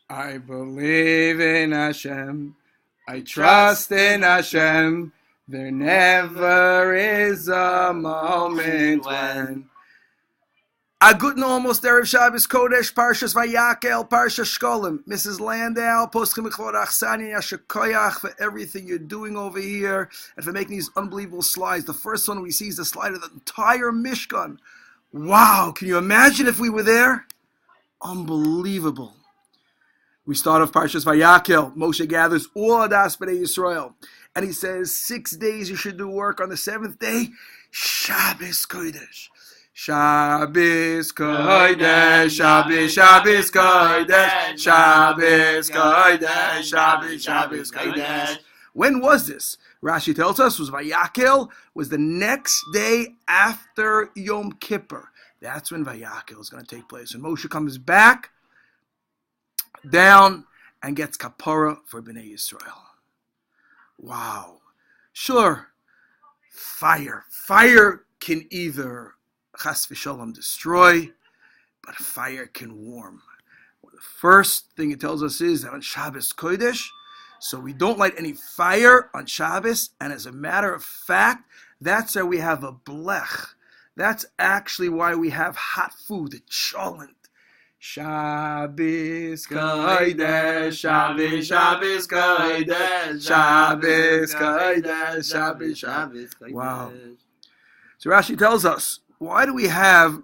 I believe in Hashem. I trust in Hashem. There never is a moment when. A good almost Erev Shabbos Kodesh, Parshas Vayakhel, Parshiot Shekalim. Mrs. Landau, Poskim Mechlorach Sani, Yashakoyach for everything you're doing over here and for making these unbelievable slides. The first one we see is the slide of the entire Mishkan. Wow, can you imagine if we were there? Unbelievable. We start off Parshas Vayakhel. Moshe gathers all Adas B'nai Yisrael. And he says, 6 days you should do work. On the 7th day, Shabbos Kodesh. Shabbos Kodesh, Shabbos, Shabbos Kodesh, Shabbos Kodesh, Shabbos Kodesh. When was this? Rashi tells us was Vayakhel, was the next day after Yom Kippur. That's when Vayakhel is going to take place. When Moshe comes back down and gets kapara for Bnei Yisrael. Wow. Sure, fire can either chas v'shalom destroy, but fire can warm. Well, the first thing it tells us is that on Shabbos Kodesh, so we don't light any fire on Shabbos, and as a matter of fact, that's why we have a blech. That's actually why we have hot food, the cholent. Shabbos Kodesh, Shabbos, Shabbos Kodesh, Shabbos Kodesh, Shabbos, Shabbos Kodesh. Wow. So Rashi tells us, why do we have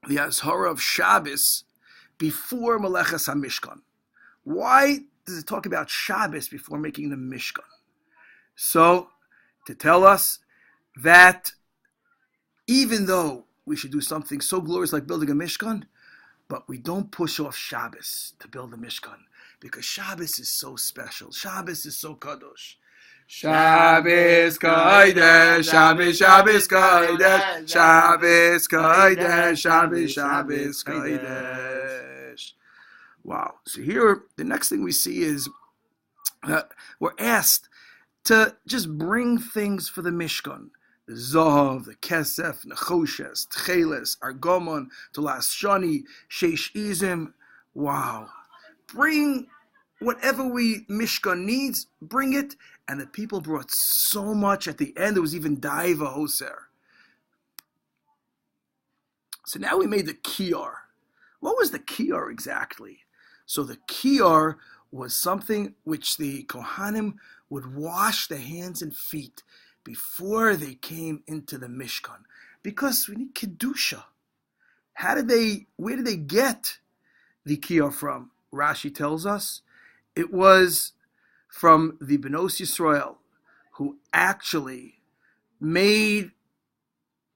the Azhara of Shabbos before Melechas HaMishkan? Why does it talk about Shabbos before making the Mishkan? So, to tell us that even though we should do something so glorious like building a Mishkan, but we don't push off Shabbos to build a Mishkan, because Shabbos is so special. Shabbos is so kadosh. Shabbos Kodesh, Shabbos, Shabbos Kodesh, Shabbos Kodesh, Shabbos, Shabbos Kodesh. Wow. So here, the next thing we see is that we're asked to just bring things for the Mishkan. The Zahav, the Kesef, Nechoshes, Tcheles, Argomon, Tolas Shani, Sheish Izim. Wow. Bring whatever Mishkan needs, bring it. And the people brought so much. At the end, there was even Daiva Hoser. So now we made the Kiyar. What was the Kiyar exactly? So the Kiyar was something which the Kohanim would wash their hands and feet before they came into the Mishkan. Because we need Kedusha. Where did they get the Kiyar from? Rashi tells us it was from the Benos Yisrael, who actually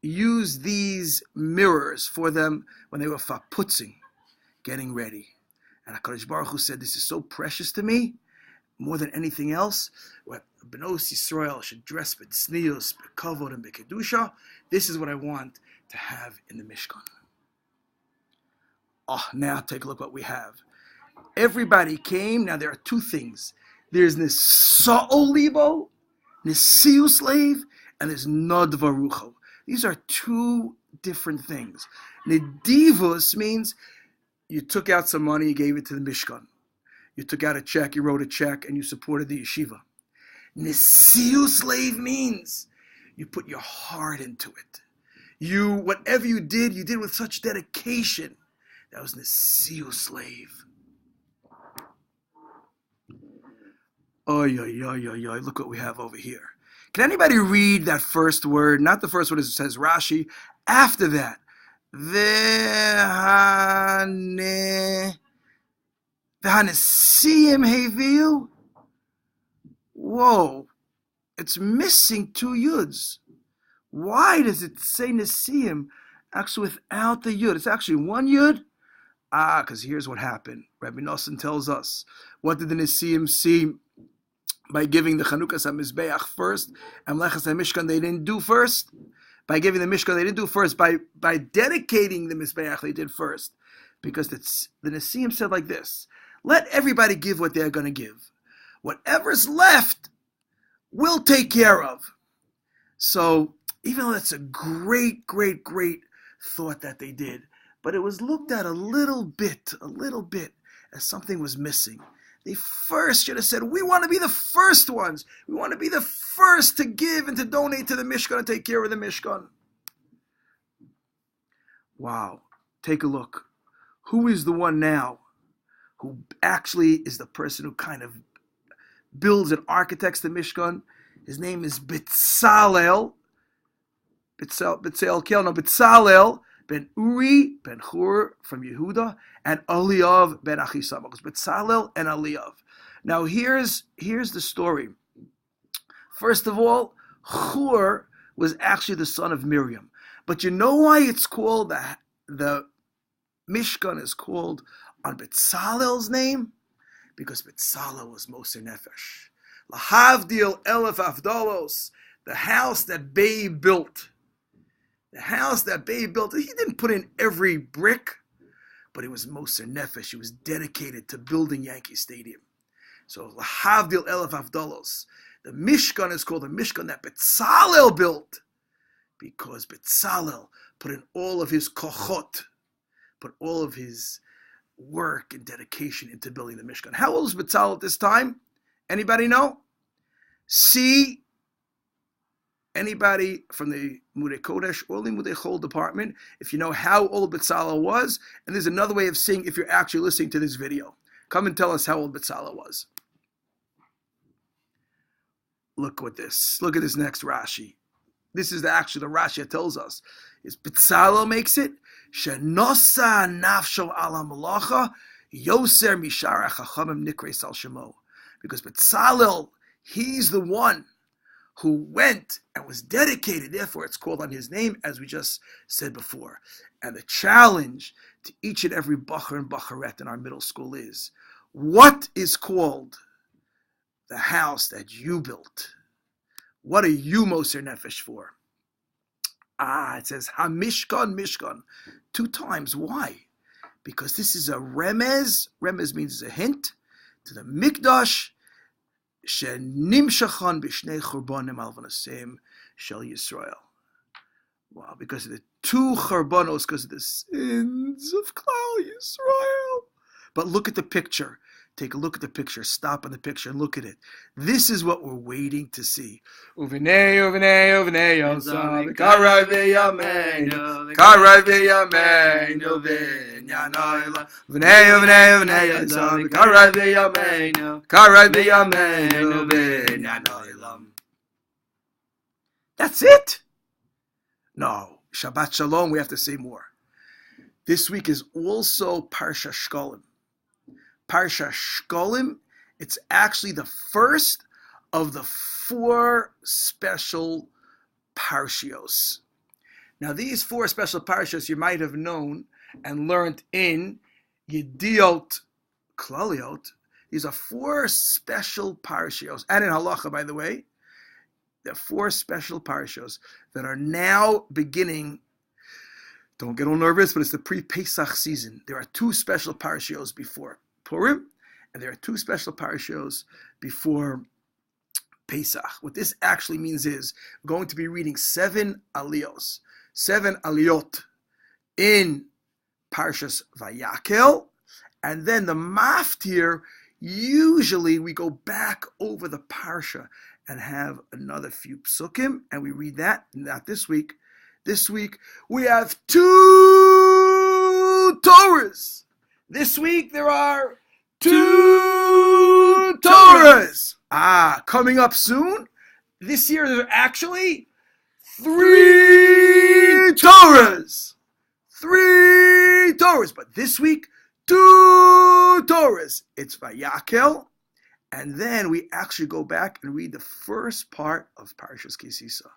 used these mirrors for them when they were faputzing, getting ready. And HaKadosh Baruch Hu said, this is so precious to me, more than anything else, what Benos Yisrael should dress with tznius, bekavod, and bekedusha. This is what I want to have in the Mishkan. Oh, now take a look what we have. Everybody came. Now there are two things. There's Nisa'o Libo, Nisiu slave, and there's Nodvarucho. These are two different things. Nedivus means you took out some money, you gave it to the Mishkan. You took out a check, you wrote a check, and you supported the yeshiva. Nisiu slave means you put your heart into it. Whatever you did with such dedication. That was Nisiu slave. Oy, oy, oy, oy, oy. Look what we have over here. Can anybody read that first word? Not the first word as it says Rashi. After that. V'hanesiim heviu. Whoa. It's missing two yuds. Why does it say Nesiim actually without the yud? It's actually one yud. Because here's what happened. Rabbi Nosson tells us. What did the Nesiim see? By giving the Chanukas HaMizbeach first, and Melechas HaMishkan they didn't do first. By giving the Mishkan they didn't do first. By dedicating the Mizbeach they did first. Because the Nesiim said like this, let everybody give what they're going to give. Whatever's left, we'll take care of. So, even though that's a great, great, great thought that they did, but it was looked at a little bit, that something was missing. They first should have said, we want to be the first ones. We want to be the first to give and to donate to the Mishkan and take care of the Mishkan. Wow. Take a look. Who is the one now who actually is the person who kind of builds and architects the Mishkan? His name is Betzalel. Betzalel ben Uri ben Hur from Yehuda, and Eliav ben Achisama. Because Betzalel and Eliav. Now here's the story. First of all, Hur was actually the son of Miriam. But you know why it's called, the Mishkan is called on Betzalel's name? Because Betzalel was Moser Nefesh. Lahavdil Elef Avdalos, the house that Babe built. The house that Babe built, he didn't put in every brick, but it was Moser Nefesh. He was dedicated to building Yankee Stadium. So, Lahavdil Elef Avdalos. The Mishkan is called the Mishkan that Betzalel built, because Betzalel put in all of his kochot, put all of his work and dedication into building the Mishkan. How old was Betzalel at this time? Anybody know? See, anybody from the Mudei Kodesh or the Mudei Chol department, if you know how old Betzalel was, and there's another way of seeing if you're actually listening to this video. Come and tell us how old Betzalel was. Look at this. Look at this next Rashi. This is actually the Rashi that tells us. Is Betzalel makes it, Shenosa nafsho ala malacha, yoser mishara chachamim nikres al shemo. Because Betzalel, he's the one who went and was dedicated. Therefore, it's called on his name, as we just said before. And the challenge to each and every bacher and bacharet in our middle school is, what is called the house that you built? What are you Moser Nefesh for? It says HaMishkan, Mishkan. 2 times. Why? Because this is a remez. Remez means a hint to the Mikdash. Shenimshachan b'shnei churbanim al v'naseim shel Yisrael. Wow, because of the 2 churbanos, because of the sins of Klal Yisrael. But look at the picture. Take a look at the picture. Stop on the picture and look at it. This is what we're waiting to see. Uvinei, uvinei, uvinei, yosam, karai v'yameinu, karai v'yameinu, v'nyanoila. Uvinei, uvinei, uvinei, yosam, karai v'yameinu, karai v'yameinu, v'nyanoila. That's it? No. Shabbat Shalom, we have to say more. This week is also Parsha Shekalim. Parsha Shekalim, it's actually the first of the 4 special Parshios. Now, these 4 special Parshios you might have known and learned in Yediot Klaliot. These are 4 special Parshios, and in Halacha, by the way. There are 4 special Parshios that are now beginning. Don't get all nervous, but it's the pre-Pesach season. There are 2 special Parshios before Purim, and there are 2 special Parshios before Pesach. What this actually means is we're going to be reading 7 aliyos, 7 aliyot in Parshas Vayakhel, and then the maftir, usually we go back over the Parsha and have another few psukim, and we read that, not this week. This week we have 2 Torahs. This week there are 2 Torahs. Coming up soon. This year there are actually 3 Torahs. 3 Torahs. But this week, 2 Torahs. It's Vayakhel. And then we actually go back and read the first part of Parshas Kisisa.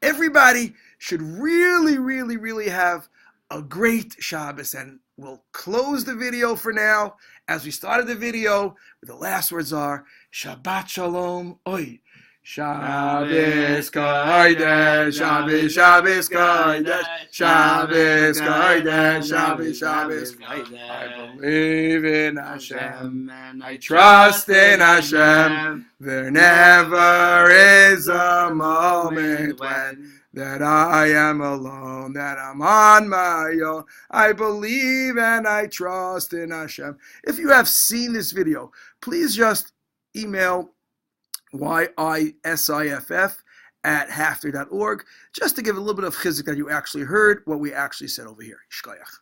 Everybody should really, really, really have a great Shabbos, and we'll close the video for now. As we started the video, the last words are Shabbat Shalom. Oi. Shabbos Kodesh, Shabbos, Shabbos Kodesh, Shabbos Kodesh, Shabbos, Shabbos Kodesh. I believe in Hashem, and I trust in Hashem. There never is a moment when that I am alone, that I'm on my own. I believe and I trust in Hashem. If you have seen this video, please just email YISIFF@halfday.org just to give a little bit of chizuk that you actually heard what we actually said over here. Shkoyach.